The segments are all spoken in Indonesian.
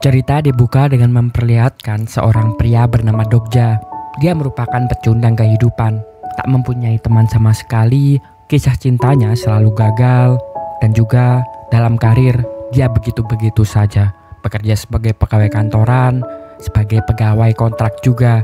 Cerita dibuka dengan memperlihatkan seorang pria bernama Dokja. Dia merupakan pecundang kehidupan, tak mempunyai teman sama sekali, kisah cintanya selalu gagal, dan juga dalam karir dia begitu-begitu saja. Bekerja sebagai pegawai kantoran, sebagai pegawai kontrak juga.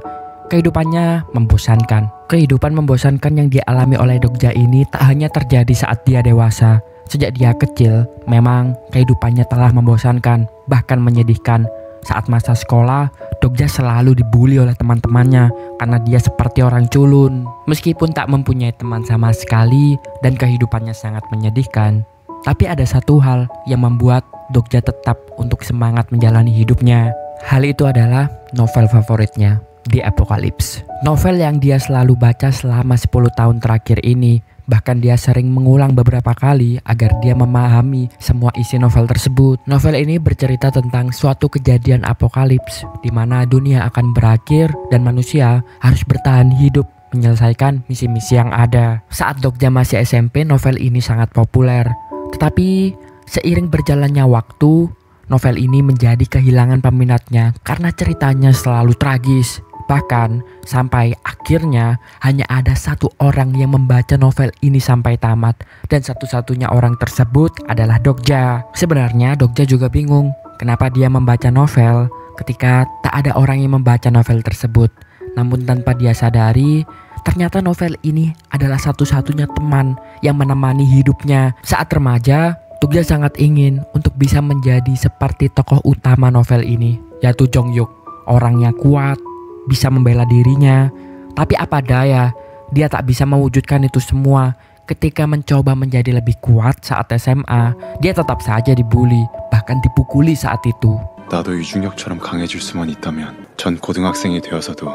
Kehidupannya membosankan. Kehidupan membosankan yang dialami oleh Dokja ini tak hanya terjadi saat dia dewasa. Sejak dia kecil, memang kehidupannya telah membosankan, bahkan menyedihkan. Saat masa sekolah, Dokja selalu dibully oleh teman-temannya karena dia seperti orang culun. Meskipun tak mempunyai teman sama sekali dan kehidupannya sangat menyedihkan, tapi ada satu hal yang membuat Dokja tetap untuk semangat menjalani hidupnya. Hal itu adalah novel favoritnya, The Apocalypse. Novel yang dia selalu baca selama 10 tahun terakhir ini. Bahkan dia sering mengulang beberapa kali agar dia memahami semua isi novel tersebut. Novel ini bercerita tentang suatu kejadian apokalips di mana dunia akan berakhir dan manusia harus bertahan hidup menyelesaikan misi-misi yang ada. Saat Dokja masih SMP, novel ini sangat populer. Tetapi seiring berjalannya waktu, novel ini menjadi kehilangan peminatnya karena ceritanya selalu tragis. Bahkan sampai akhirnya hanya ada satu orang yang membaca novel ini sampai tamat, dan satu-satunya orang tersebut adalah Dokja. Sebenarnya Dokja juga bingung kenapa dia membaca novel ketika tak ada orang yang membaca novel tersebut. Namun tanpa dia sadari, ternyata novel ini adalah satu-satunya teman yang menemani hidupnya. Saat remaja, Dokja sangat ingin untuk bisa menjadi seperti tokoh utama novel ini, yaitu Jonghyuk, orang yang kuat, bisa membela dirinya. Tapi apa daya, dia tak bisa mewujudkan itu semua. Ketika mencoba menjadi lebih kuat saat SMA, dia tetap saja dibully, bahkan dipukuli saat itu. 나도 유중혁처럼 강해질 수만 있다면 전 고등학생이 되어서도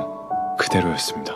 그대로였습니다.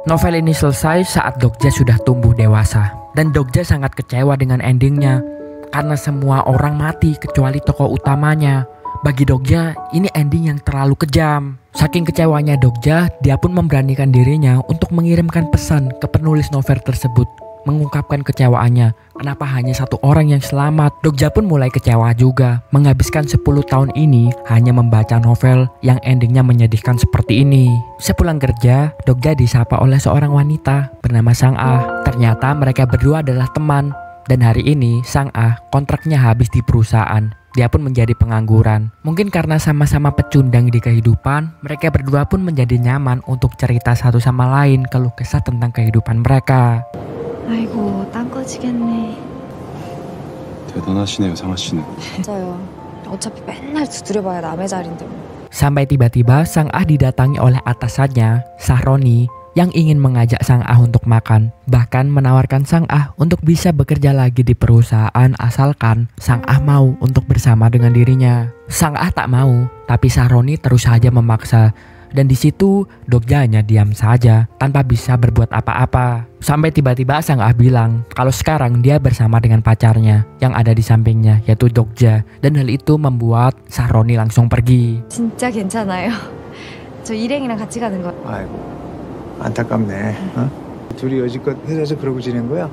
Novel ini selesai saat Dokja sudah tumbuh dewasa, dan Dokja sangat kecewa dengan endingnya. Karena semua orang mati kecuali tokoh utamanya. Bagi Dokja, ini ending yang terlalu kejam. Saking kecewanya Dokja, dia pun memberanikan dirinya untuk mengirimkan pesan ke penulis novel tersebut, mengungkapkan kecewaannya. Kenapa hanya satu orang yang selamat? Dokja pun mulai kecewa juga, menghabiskan 10 tahun ini hanya membaca novel yang endingnya menyedihkan seperti ini. Sepulang kerja, Dokja disapa oleh seorang wanita bernama Sang-ah. Ternyata mereka berdua adalah teman. Dan hari ini Sang-ah kontraknya habis di perusahaan. Dia pun menjadi pengangguran. Mungkin karena sama-sama pecundang di kehidupan, mereka berdua pun menjadi nyaman untuk cerita satu sama lain keluh kesah tentang kehidupan mereka. 아이고, 땅 꺼지겠네. 대단하시네요, 상아 씨는. 맞아요. 어차피 맨날 두드려봐야 남의 자리인데 뭐. Sampai tiba-tiba Sang-ah didatangi oleh atasannya, Sahroni, yang ingin mengajak Sang-ah untuk makan. Bahkan menawarkan Sang-ah untuk bisa bekerja lagi di perusahaan asalkan Sang-ah mau untuk bersama dengan dirinya. Sang-ah tak mau, tapi Sahroni terus saja memaksa. Dan di situ Dokja hanya diam saja tanpa bisa berbuat apa-apa. Sampai tiba-tiba Sang-ah bilang kalau sekarang dia bersama dengan pacarnya yang ada di sampingnya, yaitu Dokja. Dan hal itu membuat Sahroni langsung pergi. 진짜 괜찮아요. 저 일행이랑 같이 가는 거. 아이고. 안타깝네. 어? 둘이 여지껏 회사에서 그러고 지낸 거야?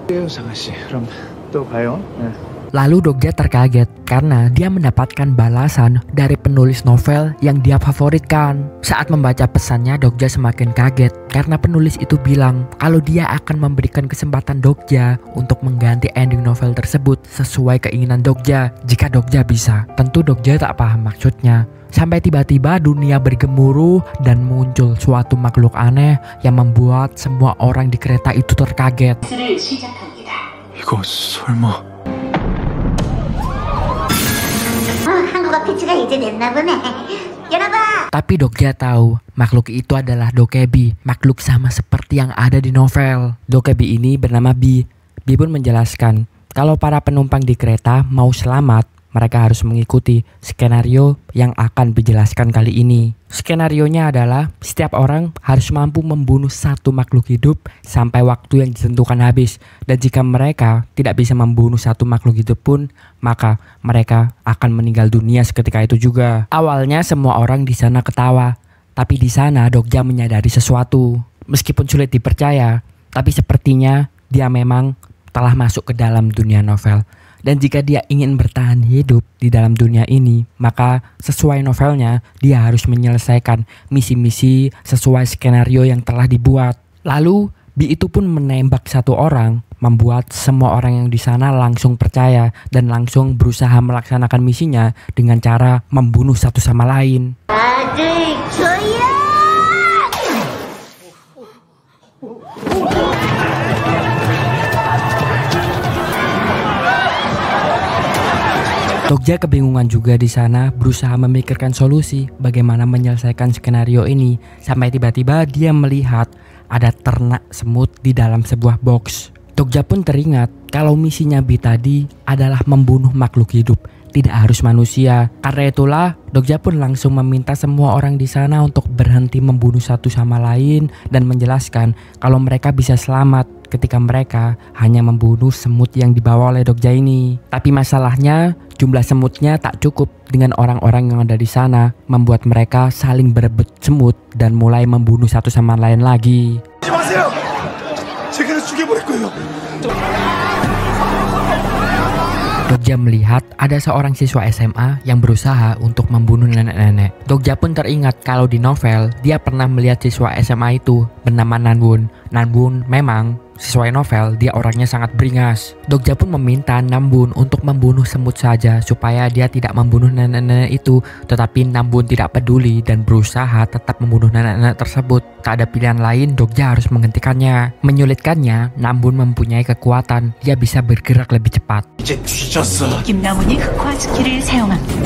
그래요, 상아 씨. 그럼 또 가요. 네. Lalu Dokja terkaget karena dia mendapatkan balasan dari penulis novel yang dia favoritkan. Saat membaca pesannya, Dokja semakin kaget karena penulis itu bilang kalau dia akan memberikan kesempatan Dokja untuk mengganti ending novel tersebut sesuai keinginan Dokja jika Dokja bisa. Tentu Dokja tak paham maksudnya. Sampai tiba-tiba dunia bergemuruh dan muncul suatu makhluk aneh yang membuat semua orang di kereta itu terkaget. 이거 설마... Tapi Dokja tahu makhluk itu adalah Dokebi, makhluk sama seperti yang ada di novel. Dokebi ini bernama Bi. Bi pun menjelaskan kalau para penumpang di kereta mau selamat, mereka harus mengikuti skenario yang akan dijelaskan kali ini. Skenarionya adalah setiap orang harus mampu membunuh satu makhluk hidup sampai waktu yang ditentukan habis. Dan jika mereka tidak bisa membunuh satu makhluk hidup pun, maka mereka akan meninggal dunia seketika itu juga. Awalnya semua orang di sana ketawa, tapi di sana Dokja menyadari sesuatu. Meskipun sulit dipercaya, tapi sepertinya dia memang telah masuk ke dalam dunia novel. Dan jika dia ingin bertahan hidup di dalam dunia ini, maka sesuai novelnya, dia harus menyelesaikan misi-misi sesuai skenario yang telah dibuat. Lalu, Bi itu pun menembak satu orang, membuat semua orang yang di sana langsung percaya dan langsung berusaha melaksanakan misinya dengan cara membunuh satu sama lain. Dokja kebingungan juga di sana, berusaha memikirkan solusi bagaimana menyelesaikan skenario ini, sampai tiba-tiba dia melihat ada ternak semut di dalam sebuah box. Dokja pun teringat kalau misinya Bi tadi adalah membunuh makhluk hidup, tidak harus manusia. Karena itulah Dokja pun langsung meminta semua orang di sana untuk berhenti membunuh satu sama lain dan menjelaskan kalau mereka bisa selamat ketika mereka hanya membunuh semut yang dibawa oleh Dokja ini. Tapi masalahnya jumlah semutnya tak cukup dengan orang-orang yang ada di sana, membuat mereka saling berebut semut dan mulai membunuh satu sama lain lagi. Dokja melihat ada seorang siswa SMA yang berusaha untuk membunuh nenek-nenek. Dokja pun teringat kalau di novel dia pernah melihat siswa SMA itu bernama Nanbun. Nanbun memang sesuai novel dia orangnya sangat beringas. Dokja pun meminta Nanbun untuk membunuh semut saja supaya dia tidak membunuh nenek-nenek itu. Tetapi Nanbun tidak peduli dan berusaha tetap membunuh nenek-nenek tersebut. Tak ada pilihan lain, Dokja harus menghentikannya. Menyulitkannya, Nanbun mempunyai kekuatan. Dia bisa bergerak lebih cepat. 김나문이 흑화 스킬을 사용합니다.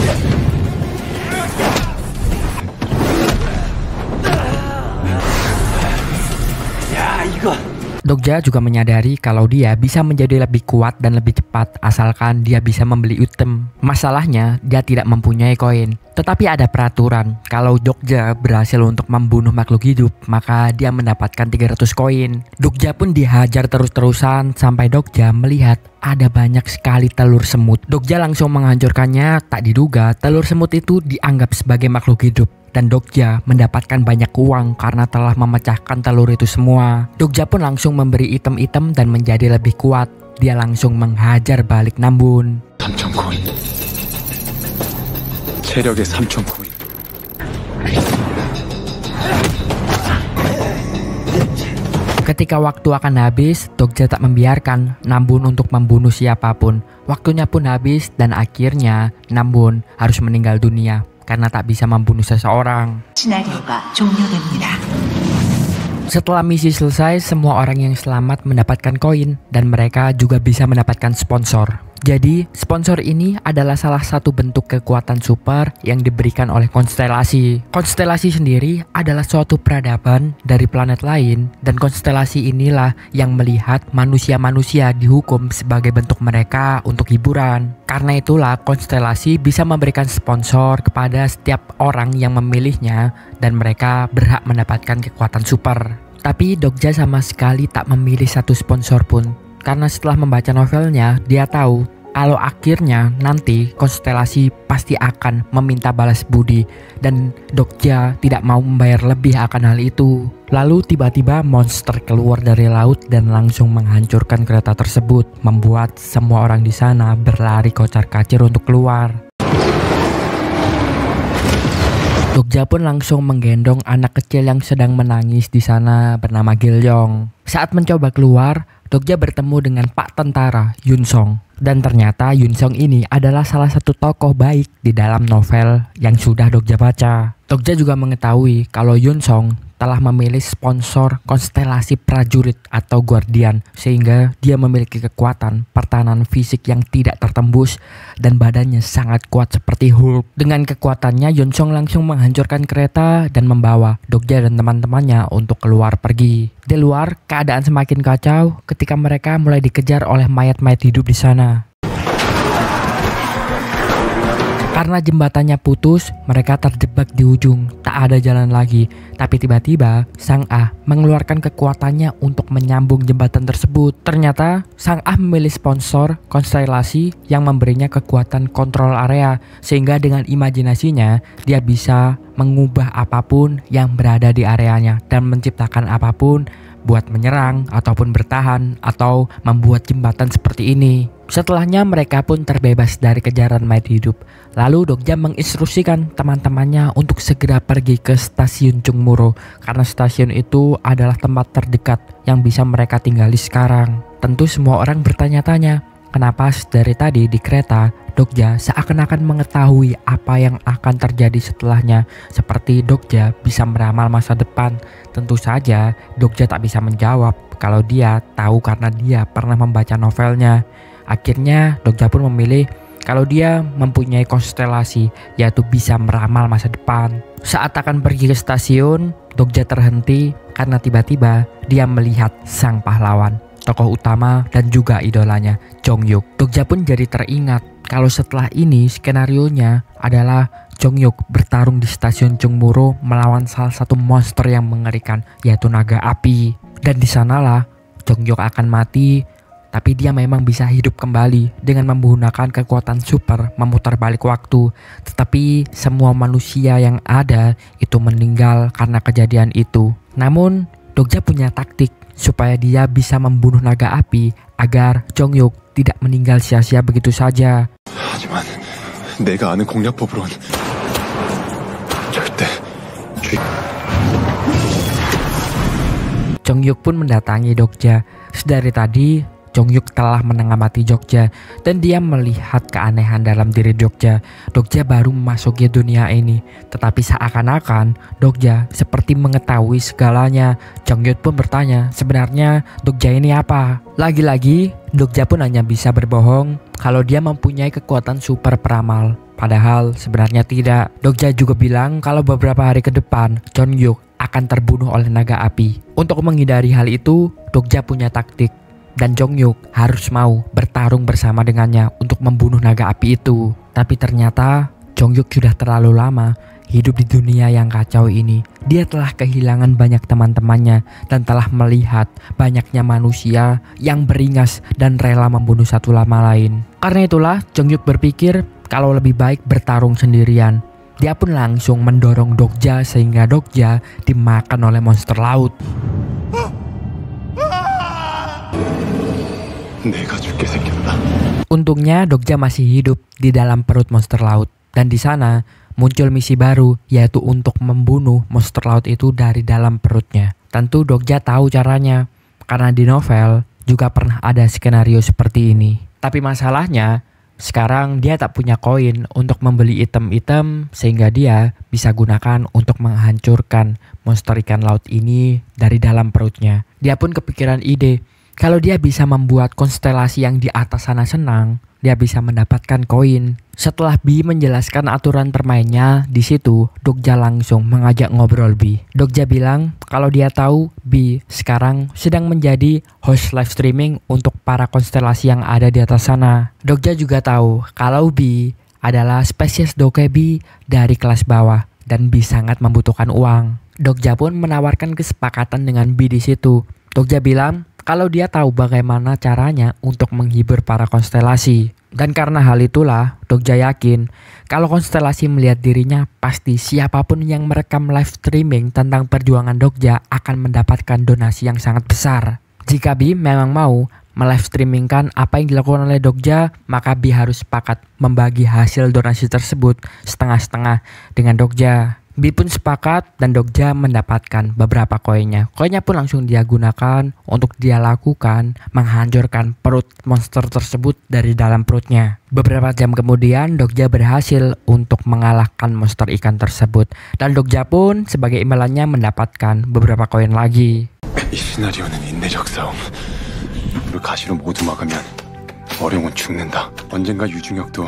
Dokja juga menyadari kalau dia bisa menjadi lebih kuat dan lebih cepat asalkan dia bisa membeli item. Masalahnya, dia tidak mempunyai koin. Tetapi ada peraturan, kalau Dokja berhasil untuk membunuh makhluk hidup, maka dia mendapatkan 300 koin. Dokja pun dihajar terus-terusan sampai Dokja melihat ada banyak sekali telur semut. Dokja langsung menghancurkannya, tak diduga telur semut itu dianggap sebagai makhluk hidup. Dan Dokja mendapatkan banyak uang karena telah memecahkan telur itu semua. Dokja pun langsung memberi item-item dan menjadi lebih kuat. Dia langsung menghajar balik Nanbun. 3,000 코인. 체력의 3,000 코인. Ketika waktu akan habis, Dokja tak membiarkan Nanbun untuk membunuh siapapun. Waktunya pun habis dan akhirnya Nanbun harus meninggal dunia karena tak bisa membunuh seseorang. 시나리오가 종료됩니다. Setelah misi selesai, semua orang yang selamat mendapatkan koin dan mereka juga bisa mendapatkan sponsor. Jadi, sponsor ini adalah salah satu bentuk kekuatan super yang diberikan oleh konstelasi. Konstelasi sendiri adalah suatu peradaban dari planet lain dan konstelasi inilah yang melihat manusia-manusia dihukum sebagai bentuk mereka untuk hiburan. Karena itulah konstelasi bisa memberikan sponsor kepada setiap orang yang memilihnya dan mereka berhak mendapatkan kekuatan super. Tapi Dokja sama sekali tak memilih satu sponsor pun. Karena setelah membaca novelnya, dia tahu kalau akhirnya nanti konstelasi pasti akan meminta balas budi dan Dokja tidak mau membayar lebih akan hal itu. Lalu tiba-tiba monster keluar dari laut dan langsung menghancurkan kereta tersebut, membuat semua orang di sana berlari kocar-kacir untuk keluar. Dokja pun langsung menggendong anak kecil yang sedang menangis di sana bernama Gilyong. Saat mencoba keluar, Dokja bertemu dengan Pak Tentara Yunsong. Dan ternyata Yunsong ini adalah salah satu tokoh baik di dalam novel yang sudah Dokja baca. Dokja juga mengetahui kalau Yunsong telah memilih sponsor konstelasi prajurit atau guardian, sehingga dia memiliki kekuatan pertahanan fisik yang tidak tertembus dan badannya sangat kuat seperti Hulk. Dengan kekuatannya, Yunsong langsung menghancurkan kereta dan membawa Dokja dan teman-temannya untuk keluar pergi. Di luar, keadaan semakin kacau ketika mereka mulai dikejar oleh mayat-mayat hidup di sana. Karena jembatannya putus, mereka terjebak di ujung, tak ada jalan lagi. Tapi tiba-tiba, Sang Ah mengeluarkan kekuatannya untuk menyambung jembatan tersebut. Ternyata, Sang Ah memilih sponsor konstelasi yang memberinya kekuatan kontrol area, sehingga dengan imajinasinya, dia bisa mengubah apapun yang berada di areanya dan menciptakan apapun buat menyerang ataupun bertahan atau membuat jembatan seperti ini. Setelahnya mereka pun terbebas dari kejaran mayat hidup. Lalu Dokja menginstruksikan teman-temannya untuk segera pergi ke stasiun Chungmuro karena stasiun itu adalah tempat terdekat yang bisa mereka tinggali sekarang. Tentu semua orang bertanya-tanya, kenapa dari tadi di kereta Dokja seakan-akan mengetahui apa yang akan terjadi setelahnya, seperti Dokja bisa meramal masa depan. Tentu saja Dokja tak bisa menjawab kalau dia tahu karena dia pernah membaca novelnya. Akhirnya Dokja pun memilih kalau dia mempunyai konstelasi, yaitu bisa meramal masa depan. Saat akan pergi ke stasiun, Dokja terhenti karena tiba-tiba dia melihat sang pahlawan, tokoh utama dan juga idolanya, Jong-hyuk. Dokja pun jadi teringat kalau setelah ini skenarionya adalah Jong-hyuk bertarung di stasiun Chungmuro melawan salah satu monster yang mengerikan, yaitu naga api. Dan di sanalah Jong-hyuk akan mati, tapi dia memang bisa hidup kembali dengan menggunakan kekuatan super memutar balik waktu. Tetapi semua manusia yang ada itu meninggal karena kejadian itu. Namun Dokja punya taktik supaya dia bisa membunuh naga api agar Jong-hyuk tidak meninggal sia-sia begitu saja. 하지만 내가 아는 공략법으론 절대 Jong-hyuk pun mendatangi Dokja. Sedari tadi Jong-hyuk telah mengamati Dokja dan dia melihat keanehan dalam diri Dokja. Dokja baru memasuki dunia ini, tetapi seakan-akan Dokja seperti mengetahui segalanya. Jong-hyuk pun bertanya, sebenarnya Dokja ini apa? Lagi-lagi Dokja pun hanya bisa berbohong kalau dia mempunyai kekuatan super peramal. Padahal sebenarnya tidak. Dokja juga bilang kalau beberapa hari ke depan Jong-hyuk akan terbunuh oleh naga api. Untuk menghindari hal itu, Dokja punya taktik. Dan Jong-hyuk harus mau bertarung bersama dengannya untuk membunuh naga api itu. Tapi ternyata Jong-hyuk sudah terlalu lama hidup di dunia yang kacau ini. Dia telah kehilangan banyak teman-temannya dan telah melihat banyaknya manusia yang beringas dan rela membunuh satu sama lain. Karena itulah Jong-hyuk berpikir kalau lebih baik bertarung sendirian. Dia pun langsung mendorong Dokja sehingga Dokja dimakan oleh monster laut. Untungnya Dokja masih hidup di dalam perut monster laut. Dan di sana muncul misi baru, yaitu untuk membunuh monster laut itu dari dalam perutnya. Tentu Dokja tahu caranya, karena di novel juga pernah ada skenario seperti ini. Tapi masalahnya, sekarang dia tak punya koin untuk membeli item-item sehingga dia bisa gunakan untuk menghancurkan monster ikan laut ini dari dalam perutnya. Dia pun kepikiran ide, kalau dia bisa membuat konstelasi yang di atas sana senang, dia bisa mendapatkan koin. Setelah Bi menjelaskan aturan permainnya, di situ Dokja langsung mengajak ngobrol Bi. Dokja bilang kalau dia tahu Bi sekarang sedang menjadi host live streaming untuk para konstelasi yang ada di atas sana. Dokja juga tahu kalau Bi adalah spesies dokebi dari kelas bawah dan Bi sangat membutuhkan uang. Dokja pun menawarkan kesepakatan dengan Bi di situ. Dokja bilang kalau dia tahu bagaimana caranya untuk menghibur para konstelasi. Dan karena hal itulah, Dokja yakin kalau konstelasi melihat dirinya, pasti siapapun yang merekam live streaming tentang perjuangan Dokja akan mendapatkan donasi yang sangat besar. Jika Bi memang mau melive streamingkan apa yang dilakukan oleh Dokja, maka Bi harus sepakat membagi hasil donasi tersebut setengah-setengah dengan Dokja. Bi pun sepakat dan Dokja mendapatkan beberapa koinnya. Koinnya pun langsung dia gunakan untuk dia lakukan menghancurkan perut monster tersebut dari dalam perutnya. Beberapa jam kemudian Dokja berhasil untuk mengalahkan monster ikan tersebut. Dan Dokja pun sebagai imbalannya mendapatkan beberapa koin lagi. 이 시나리오는 인내적 싸움. 우리 가시로 모두 막으면 어룡은 죽는다. 언젠가 유중혁도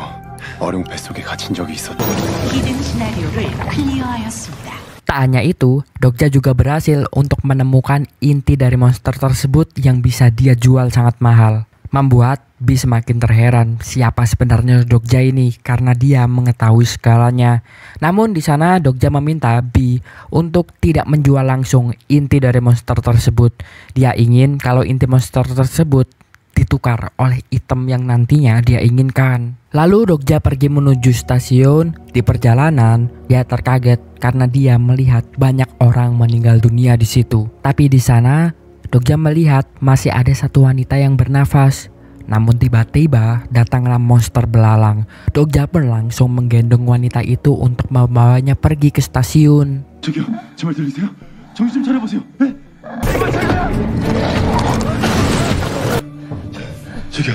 어룡 뱃속에 갇힌 적이 있었다. 히든 시나리오를 클리어하였습니다. Tak hanya itu, Dokja juga berhasil untuk menemukan inti dari monster tersebut yang bisa dia jual sangat mahal. membuat Bi semakin terheran siapa sebenarnya Dokja ini karena dia mengetahui segalanya. Namun di sana Dokja meminta Bi untuk tidak menjual langsung inti dari monster tersebut. Dia ingin kalau inti monster tersebut ditukar oleh item yang nantinya dia inginkan. Lalu Dokja pergi menuju stasiun. Di perjalanan dia terkaget karena dia melihat banyak orang meninggal dunia di situ. Tapi di sana Dokja melihat masih ada satu wanita yang bernafas. Namun tiba-tiba datanglah monster belalang. Dokja pun langsung menggendong wanita itu untuk membawanya pergi ke stasiun. 저기요, 제 말 들리세요? 정신 좀 차려보세요. 네? 제발 차려요! 저기요,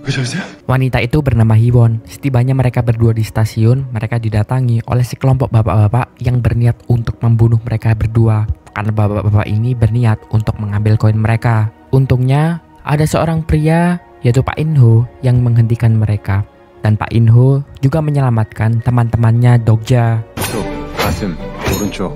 괜찮으세요? Wanita itu bernama Hiwon. Setibanya mereka berdua di stasiun, mereka didatangi oleh sekelompok bapak-bapak yang berniat untuk membunuh mereka berdua. Karena bapak-bapak ini berniat untuk mengambil koin mereka. Untungnya ada seorang pria yaitu Pak Inho yang menghentikan mereka. Dan Pak Inho juga menyelamatkan teman-temannya Dokja. 가슴, 오른쪽.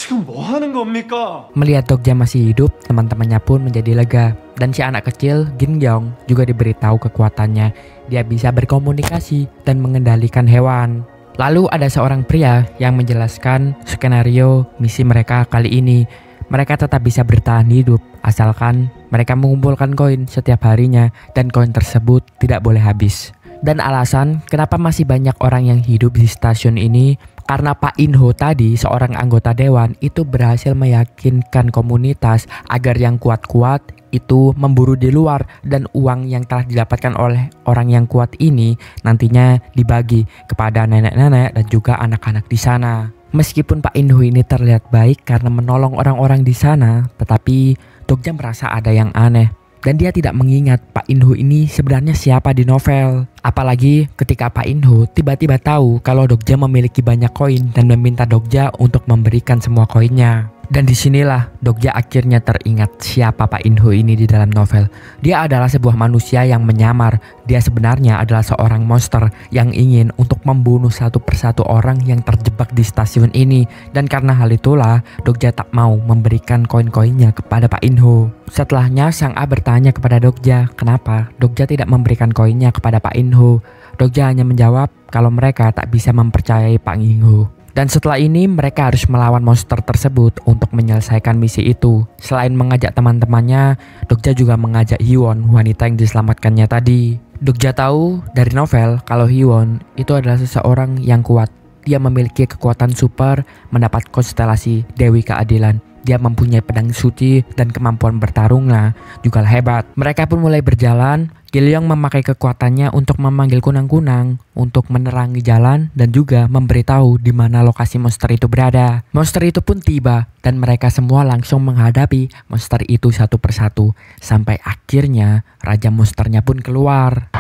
지금 뭐 하는 겁니까? Melihat Dokja masih hidup, teman-temannya pun menjadi lega. Dan si anak kecil, Gingyong, juga diberitahu kekuatannya. Dia bisa berkomunikasi dan mengendalikan hewan. Lalu ada seorang pria yang menjelaskan skenario misi mereka kali ini. Mereka tetap bisa bertahan hidup asalkan mereka mengumpulkan koin setiap harinya dan koin tersebut tidak boleh habis. Dan alasan kenapa masih banyak orang yang hidup di stasiun ini karena Pak Inho tadi, seorang anggota dewan, itu berhasil meyakinkan komunitas agar yang kuat-kuat itu memburu di luar dan uang yang telah didapatkan oleh orang yang kuat ini nantinya dibagi kepada nenek-nenek dan juga anak-anak di sana. Meskipun Pak Inho ini terlihat baik karena menolong orang-orang di sana, tetapi Dokja merasa ada yang aneh. Dan dia tidak mengingat Pak Inho ini sebenarnya siapa di novel. Apalagi ketika Pak Inho tiba-tiba tahu kalau Dokja memiliki banyak koin dan meminta Dokja untuk memberikan semua koinnya. Dan disinilah Dokja akhirnya teringat siapa Pak Inho ini di dalam novel. Dia adalah sebuah manusia yang menyamar. Dia sebenarnya adalah seorang monster yang ingin untuk membunuh satu persatu orang yang terjebak di stasiun ini. Dan karena hal itulah Dokja tak mau memberikan koin-koinnya kepada Pak Inho. Setelahnya Sang A bertanya kepada Dokja kenapa Dokja tidak memberikan koinnya kepada Pak Inho. Dokja hanya menjawab kalau mereka tak bisa mempercayai Pak Inho. Dan setelah ini mereka harus melawan monster tersebut untuk menyelesaikan misi itu. Selain mengajak teman-temannya, Dokja juga mengajak Hiwon, wanita yang diselamatkannya tadi. Dokja tahu dari novel kalau Hiwon itu adalah seseorang yang kuat. Dia memiliki kekuatan super, mendapat konstelasi Dewi Keadilan. Dia mempunyai pedang suci dan kemampuan bertarungnya juga hebat. Mereka pun mulai berjalan. Gilliong memakai kekuatannya untuk memanggil kunang-kunang untuk menerangi jalan dan juga memberitahu di mana lokasi monster itu berada. Monster itu pun tiba dan mereka semua langsung menghadapi monster itu satu persatu sampai akhirnya raja monsternya pun keluar.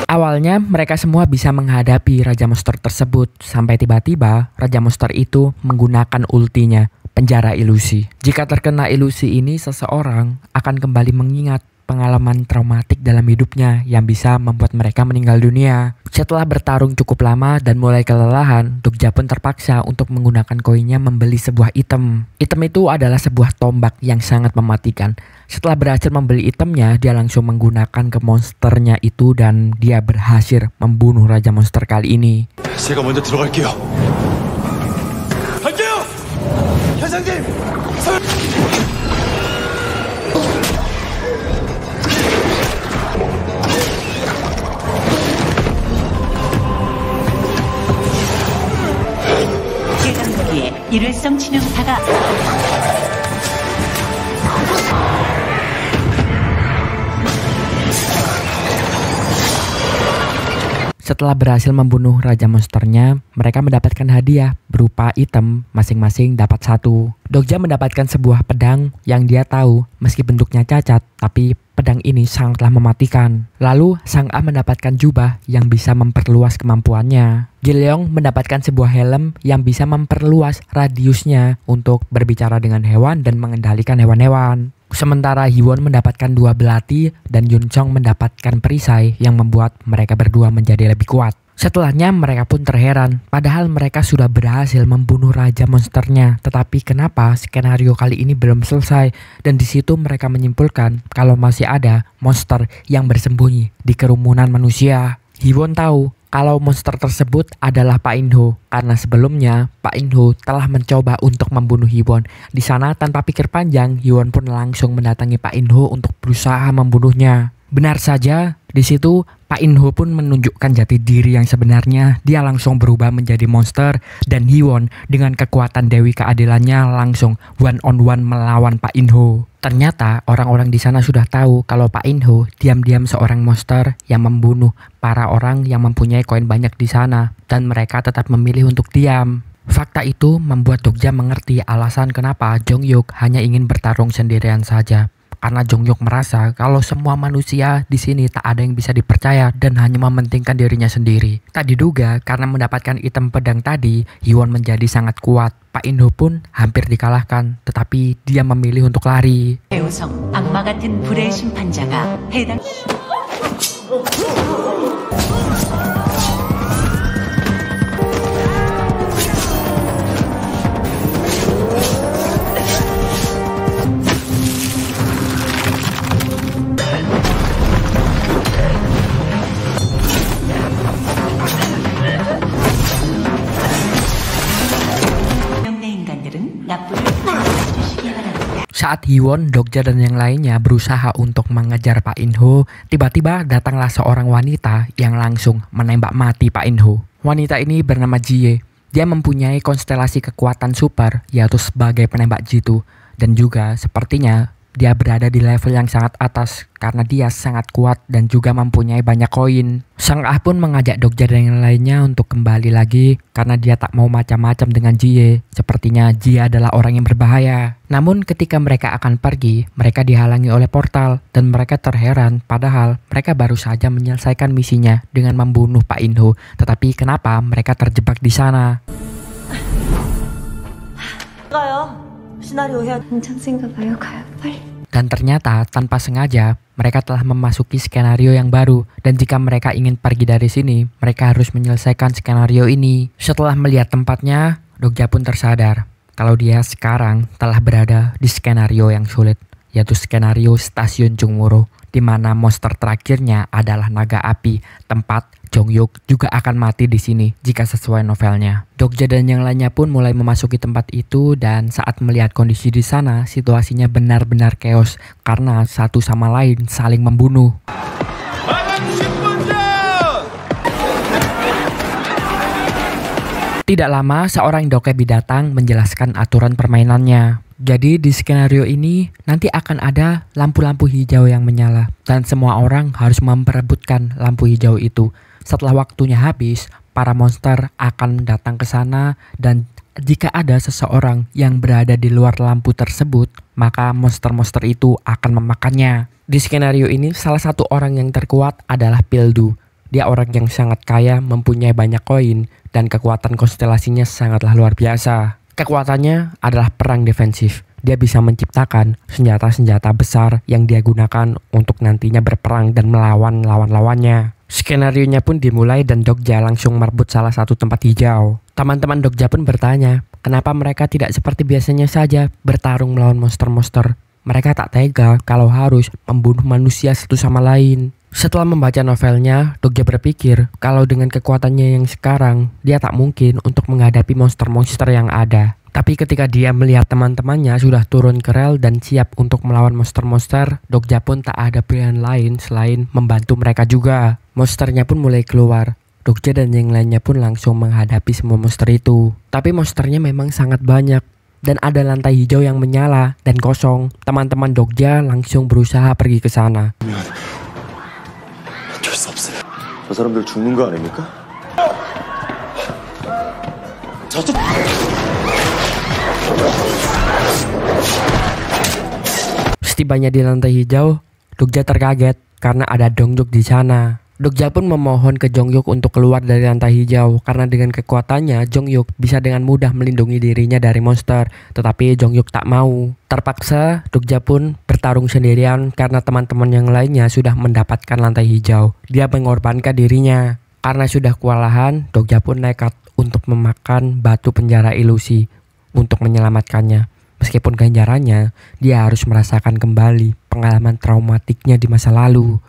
Awalnya mereka semua bisa menghadapi Raja Monster tersebut sampai tiba-tiba Raja Monster itu menggunakan ultinya, penjara ilusi. Jika terkena ilusi ini, seseorang akan kembali mengingat pengalaman traumatik dalam hidupnya yang bisa membuat mereka meninggal dunia. Setelah bertarung cukup lama dan mulai kelelahan, Dokja pun terpaksa untuk menggunakan koinnya membeli sebuah item. Item itu adalah sebuah tombak yang sangat mematikan. Setelah berhasil membeli itemnya, dia langsung menggunakan ke monsternya itu dan dia berhasil membunuh Raja Monster kali ini. 제가 먼저 들어갈게요. 갈게요! 회장님! 최강국의 일회성 치명타가 Setelah berhasil membunuh Raja Monsternya, mereka mendapatkan hadiah berupa item masing-masing dapat satu. Dokja mendapatkan sebuah pedang yang dia tahu meski bentuknya cacat, tapi pedang ini sangatlah mematikan. Lalu Sang A mendapatkan jubah yang bisa memperluas kemampuannya. Gilliong mendapatkan sebuah helm yang bisa memperluas radiusnya untuk berbicara dengan hewan dan mengendalikan hewan-hewan. Sementara Hiwon mendapatkan 2 belati dan Yunchong mendapatkan perisai yang membuat mereka berdua menjadi lebih kuat. Setelahnya mereka pun terheran, padahal mereka sudah berhasil membunuh raja monsternya. Tetapi kenapa skenario kali ini belum selesai? Dan di situ mereka menyimpulkan kalau masih ada monster yang bersembunyi di kerumunan manusia. Hiwon tahu kalau monster tersebut adalah Pak In-ho, karena sebelumnya Pak In-ho telah mencoba untuk membunuh Hiwon. Di sana tanpa pikir panjang, Hiwon pun langsung mendatangi Pak In-ho untuk berusaha membunuhnya. Benar saja, di situ Pak In-ho pun menunjukkan jati diri yang sebenarnya. Dia langsung berubah menjadi monster dan Hiwon dengan kekuatan Dewi Keadilannya langsung one on one melawan Pak In-ho. Ternyata orang-orang di sana sudah tahu kalau Pak In-ho diam-diam seorang monster yang membunuh para orang yang mempunyai koin banyak di sana dan mereka tetap memilih untuk diam. Fakta itu membuat Dokja mengerti alasan kenapa Jong-hyuk hanya ingin bertarung sendirian saja. Karena Jong-hyuk merasa kalau semua manusia di sini tak ada yang bisa dipercaya dan hanya mementingkan dirinya sendiri. Tak diduga karena mendapatkan item pedang tadi, Hiwon menjadi sangat kuat. Pak In-ho pun hampir dikalahkan, tetapi dia memilih untuk lari. 배우성 악마 같은 불의 심판자가 해당. Saat Hiwon, Dokja dan yang lainnya berusaha untuk mengejar Pak In-ho, tiba-tiba datanglah seorang wanita yang langsung menembak mati Pak In-ho. Wanita ini bernama Jie. Dia mempunyai konstelasi kekuatan super, yaitu sebagai penembak jitu. Dan juga sepertinya dia berada di level yang sangat atas karena dia sangat kuat dan juga mempunyai banyak koin. Sang Ah pun mengajak Dokja dan yang lainnya untuk kembali lagi karena dia tak mau macam-macam dengan Jie. Sepertinya Jie adalah orang yang berbahaya. Namun ketika mereka akan pergi, mereka dihalangi oleh portal dan mereka terheran padahal mereka baru saja menyelesaikan misinya dengan membunuh Pak In-ho. Tetapi kenapa mereka terjebak di sana? 괜찮은가 봐요. 가요, 빨리. Dan ternyata tanpa sengaja mereka telah memasuki skenario yang baru dan jika mereka ingin pergi dari sini, mereka harus menyelesaikan skenario ini. Setelah melihat tempatnya, Dokja pun tersadar kalau dia sekarang telah berada di skenario yang sulit, yaitu skenario Stasiun Jungwuro, di mana monster terakhirnya adalah naga api, tempat Jong-hyuk juga akan mati di sini jika sesuai novelnya. Dokja dan yang lainnya pun mulai memasuki tempat itu dan saat melihat kondisi di sana, situasinya benar-benar chaos karena satu sama lain saling membunuh. Tidak lama, seorang dokebi datang menjelaskan aturan permainannya. Jadi di skenario ini nanti akan ada lampu-lampu hijau yang menyala dan semua orang harus memperebutkan lampu hijau itu. Setelah waktunya habis, para monster akan datang ke sana dan jika ada seseorang yang berada di luar lampu tersebut, maka monster-monster itu akan memakannya. Di skenario ini salah satu orang yang terkuat adalah Pildu. Dia orang yang sangat kaya, mempunyai banyak koin dan kekuatan konstelasinya sangatlah luar biasa. Kekuatannya adalah perang defensif. Dia bisa menciptakan senjata-senjata besar yang dia gunakan untuk nantinya berperang dan melawan lawan-lawannya. Skenarionya pun dimulai dan Dokja langsung merebut salah satu tempat hijau. Teman-teman Dokja pun bertanya, kenapa mereka tidak seperti biasanya saja bertarung melawan monster-monster. Mereka tak tega kalau harus membunuh manusia satu sama lain. Setelah membaca novelnya, Dokja berpikir kalau dengan kekuatannya yang sekarang, dia tak mungkin untuk menghadapi monster-monster yang ada. Tapi ketika dia melihat teman-temannya sudah turun ke rel dan siap untuk melawan monster-monster, Dokja pun tak ada pilihan lain selain membantu mereka juga. Monsternya pun mulai keluar. Dokja dan yang lainnya pun langsung menghadapi semua monster itu. Tapi monsternya memang sangat banyak. Dan ada lantai hijau yang menyala dan kosong. Teman-teman Dokja langsung berusaha pergi ke sana. 어쩔 수 없어요. 저 사람들 죽는 거 아닙니까? 저쪽. Setibanya di lantai hijau, Dokja terkaget karena ada Dong-hyuk di sana. Dokja pun memohon ke Jongyuk untuk keluar dari lantai hijau karena dengan kekuatannya Jongyuk bisa dengan mudah melindungi dirinya dari monster, tetapi Jongyuk tak mau. Terpaksa Dokja pun bertarung sendirian karena teman-teman yang lainnya sudah mendapatkan lantai hijau. Dia mengorbankan dirinya. Karena sudah kewalahan, Dokja pun nekat untuk memakan batu penjara ilusi untuk menyelamatkannya. Meskipun ganjarannya, dia harus merasakan kembali pengalaman traumatiknya di masa lalu.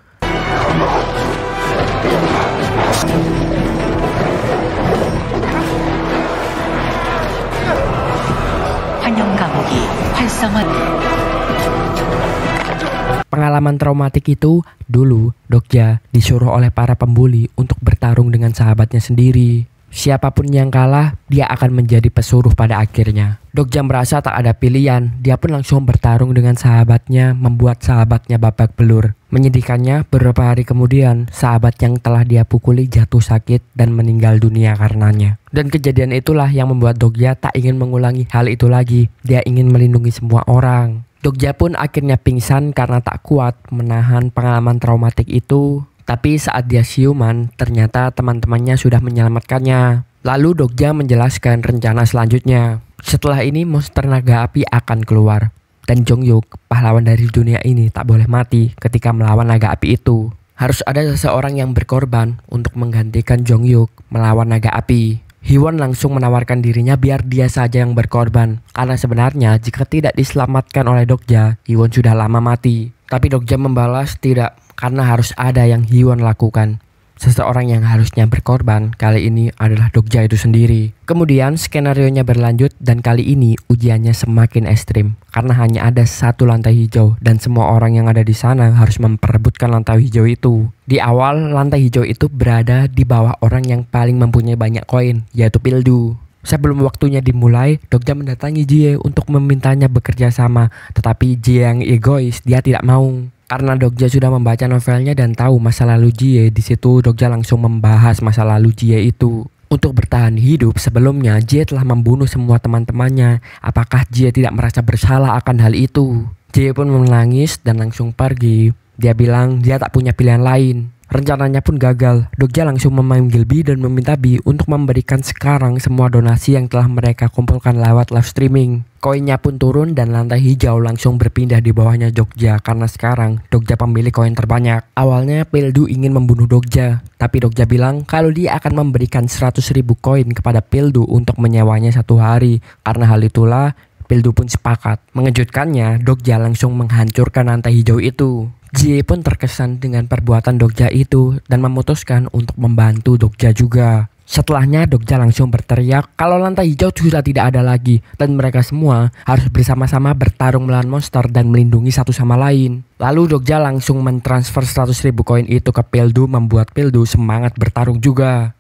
Pengalaman traumatik itu, dulu Dokja disuruh oleh para pembuli untuk bertarung dengan sahabatnya sendiri. Siapapun yang kalah, dia akan menjadi pesuruh pada akhirnya. Dokja merasa tak ada pilihan, dia pun langsung bertarung dengan sahabatnya, membuat sahabatnya babak belur. Menyedihkannya, beberapa hari kemudian, sahabat yang telah dia pukuli jatuh sakit dan meninggal dunia karenanya. Dan kejadian itulah yang membuat Dokja tak ingin mengulangi hal itu lagi. Dia ingin melindungi semua orang. Dokja pun akhirnya pingsan karena tak kuat menahan pengalaman traumatik itu. Tapi saat dia siuman, ternyata teman-temannya sudah menyelamatkannya. Lalu Dokja menjelaskan rencana selanjutnya. Setelah ini monster naga api akan keluar. Dan Jongyuk, pahlawan dari dunia ini, tak boleh mati ketika melawan naga api itu. Harus ada seseorang yang berkorban untuk menggantikan Jongyuk melawan naga api. Hwon langsung menawarkan dirinya biar dia saja yang berkorban. Karena sebenarnya jika tidak diselamatkan oleh Dokja, Hwon sudah lama mati. Tapi Dokja membalas tidak, karena harus ada yang Hwon lakukan. Seseorang yang harusnya berkorban kali ini adalah Dokja itu sendiri. Kemudian skenarionya berlanjut dan kali ini ujiannya semakin ekstrim. Karena hanya ada satu lantai hijau dan semua orang yang ada di sana harus memperebutkan lantai hijau itu. Di awal lantai hijau itu berada di bawah orang yang paling mempunyai banyak koin, yaitu Pildu. Sebelum waktunya dimulai, Dokja mendatangi Jie untuk memintanya bekerja sama. Tetapi Jie yang egois, dia tidak mau. Karena Dokja sudah membaca novelnya dan tahu masa lalu Jie, di situ Dokja langsung membahas masa lalu Jie itu. Untuk bertahan hidup sebelumnya, Jie telah membunuh semua teman-temannya. Apakah Jie tidak merasa bersalah akan hal itu? Jie pun menangis dan langsung pergi. Dia bilang dia tak punya pilihan lain. Rencananya pun gagal. Dokja langsung memanggil Bi dan meminta Bi untuk memberikan sekarang semua donasi yang telah mereka kumpulkan lewat live streaming. Koinnya pun turun dan lantai hijau langsung berpindah di bawahnya Dokja karena sekarang Dokja pemilik koin terbanyak. Awalnya Pildu ingin membunuh Dokja, tapi Dokja bilang kalau dia akan memberikan 100.000 koin kepada Pildu untuk menyewanya 1 hari. Karena hal itulah Pildu pun sepakat. Mengejutkannya, Dokja langsung menghancurkan lantai hijau itu. Jie pun terkesan dengan perbuatan Dokja itu dan memutuskan untuk membantu Dokja juga. Setelahnya Dokja langsung berteriak kalau lantai hijau sudah tidak ada lagi dan mereka semua harus bersama-sama bertarung melawan monster dan melindungi satu sama lain. Lalu Dokja langsung mentransfer 100.000 koin itu ke Pildu, membuat Pildu semangat bertarung juga.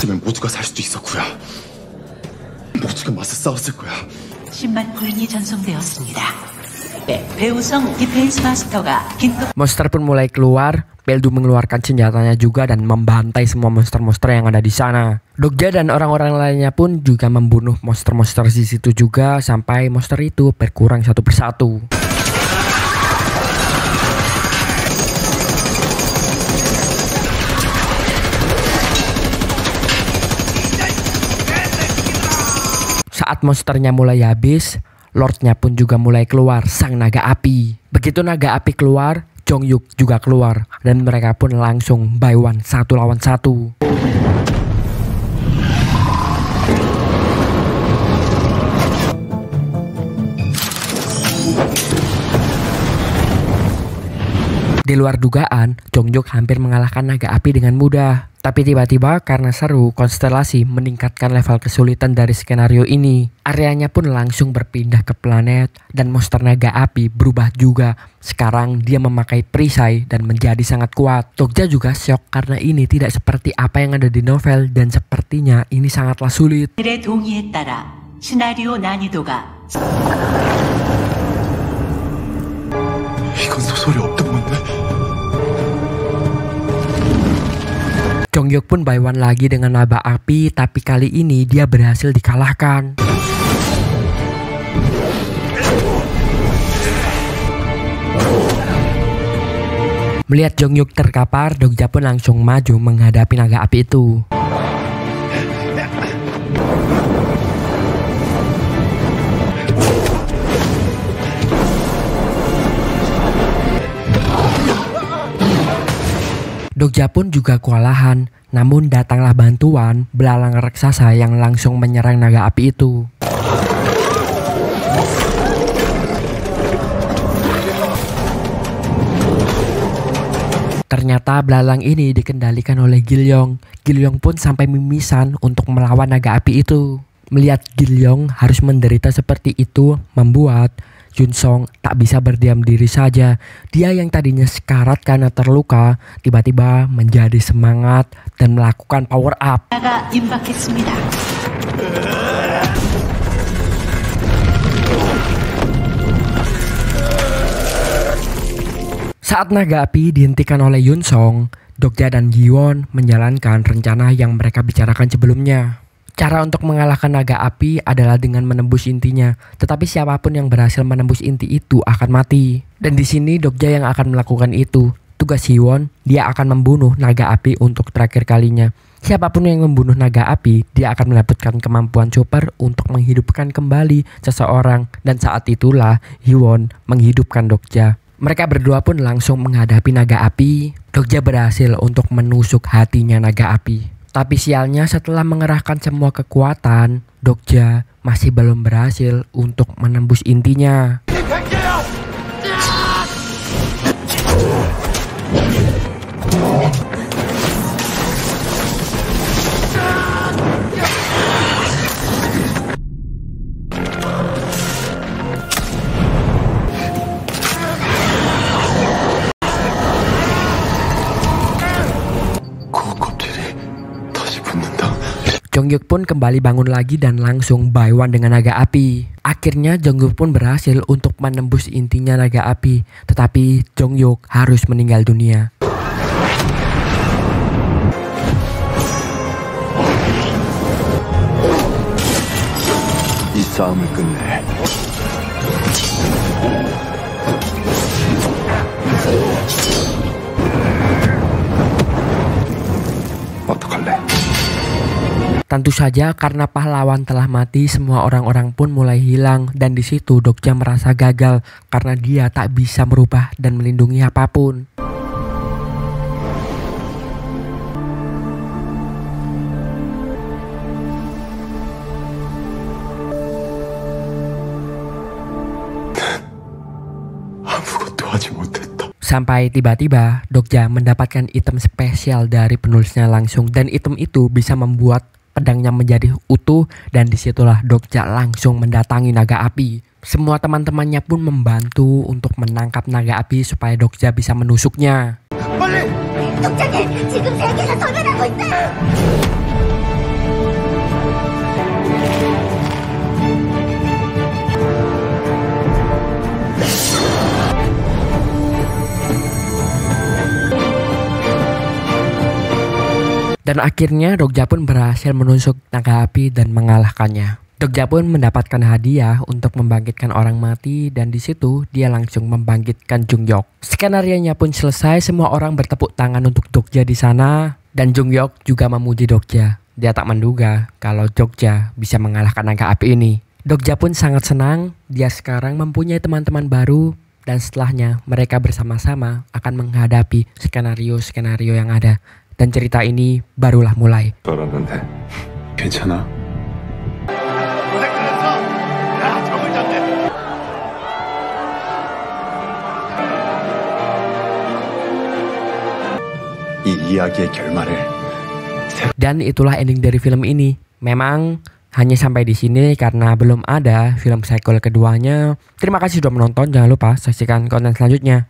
그때면 모두가 살 수도 있었고요. 모두가 맞서 싸웠을 거야. 10만 코인이 전송되었습니다. 네, 배우성 디펜스 마스터가 긴급 Monster pun mulai keluar. Pildu mengeluarkan senjatanya juga dan membantai semua monster-monster yang ada di sana. Dokja dan orang-orang lainnya pun juga membunuh monster-monster di situ juga sampai monster itu berkurang satu persatu. Saat monsternya mulai habis, Lordnya pun juga mulai keluar, sang naga api. Begitu naga api keluar, Jongyuk juga keluar. Dan mereka pun langsung by one, 1 lawan 1. Di luar dugaan, Jongyuk hampir mengalahkan naga api dengan mudah. Tapi tiba-tiba karena seru, konstelasi meningkatkan level kesulitan dari skenario ini. Areanya pun langsung berpindah ke planet dan monster naga api berubah juga. Sekarang dia memakai perisai dan menjadi sangat kuat. Dokja juga syok karena ini tidak seperti apa yang ada di novel dan sepertinya ini sangatlah sulit. 의 동의에 따라 시나리오 난이도가 이건 소설이 없던 건데. Jonghyuk pun buy one lagi dengan naga api, tapi kali ini dia berhasil dikalahkan. Melihat Jonghyuk terkapar, Dokja pun langsung maju menghadapi naga api itu. Dokja pun juga kewalahan, namun datanglah bantuan belalang raksasa yang langsung menyerang naga api itu. Ternyata belalang ini dikendalikan oleh Gilyong. Gilyong pun sampai mimisan untuk melawan naga api itu. Melihat Gilyong harus menderita seperti itu membuat Yunsong tak bisa berdiam diri saja. Dia yang tadinya sekarat karena terluka, tiba-tiba menjadi semangat dan melakukan power up. Saat naga api dihentikan oleh Yunsong, Dokja dan Giwon menjalankan rencana yang mereka bicarakan sebelumnya. Cara untuk mengalahkan naga api adalah dengan menembus intinya, tetapi siapapun yang berhasil menembus inti itu akan mati. Dan di sini Dokja yang akan melakukan itu. Tugas Hiwon, dia akan membunuh naga api untuk terakhir kalinya. Siapapun yang membunuh naga api, dia akan mendapatkan kemampuan super untuk menghidupkan kembali seseorang. Dan saat itulah Hiwon menghidupkan Dokja. Mereka berdua pun langsung menghadapi naga api. Dokja berhasil untuk menusuk hatinya naga api. Tapi sialnya setelah mengerahkan semua kekuatan, Dokja masih belum berhasil untuk menembus intinya. Jonghyuk pun kembali bangun lagi dan langsung buy one dengan naga api. Akhirnya Jonghyuk pun berhasil untuk menembus intinya naga api. Tetapi Jonghyuk harus meninggal dunia. 이 싸움을 끝내. 어떡할래? Tentu saja karena pahlawan telah mati, semua orang-orang pun mulai hilang dan di situ Dokja merasa gagal karena dia tak bisa merubah dan melindungi apapun. 아무것도 하지 못했다. Sampai tiba-tiba Dokja mendapatkan item spesial dari penulisnya langsung dan item itu bisa membuat pedangnya menjadi utuh dan disitulah Dokja langsung mendatangi naga api. Semua teman-temannya pun membantu untuk menangkap naga api supaya Dokja bisa menusuknya. 독자님, 지금 세계가 소멸하고 있어요. Dan akhirnya Dokja pun berhasil menusuk naga api dan mengalahkannya. Dokja pun mendapatkan hadiah untuk membangkitkan orang mati dan di situ dia langsung membangkitkan Jonghyuk. Skenarionya pun selesai, semua orang bertepuk tangan untuk Dokja di sana dan Jonghyuk juga memuji Dokja. Dia tak menduga kalau Dokja bisa mengalahkan naga api ini. Dokja pun sangat senang, dia sekarang mempunyai teman-teman baru dan setelahnya mereka bersama-sama akan menghadapi skenario-skenario yang ada. Dan cerita ini barulah mulai. 알았는데 괜찮아? 이 이야기의 결말을 Dan itulah ending dari film ini. Memang hanya sampai di sini karena belum ada film sequel keduanya. Terima kasih sudah menonton. Jangan lupa saksikan konten selanjutnya.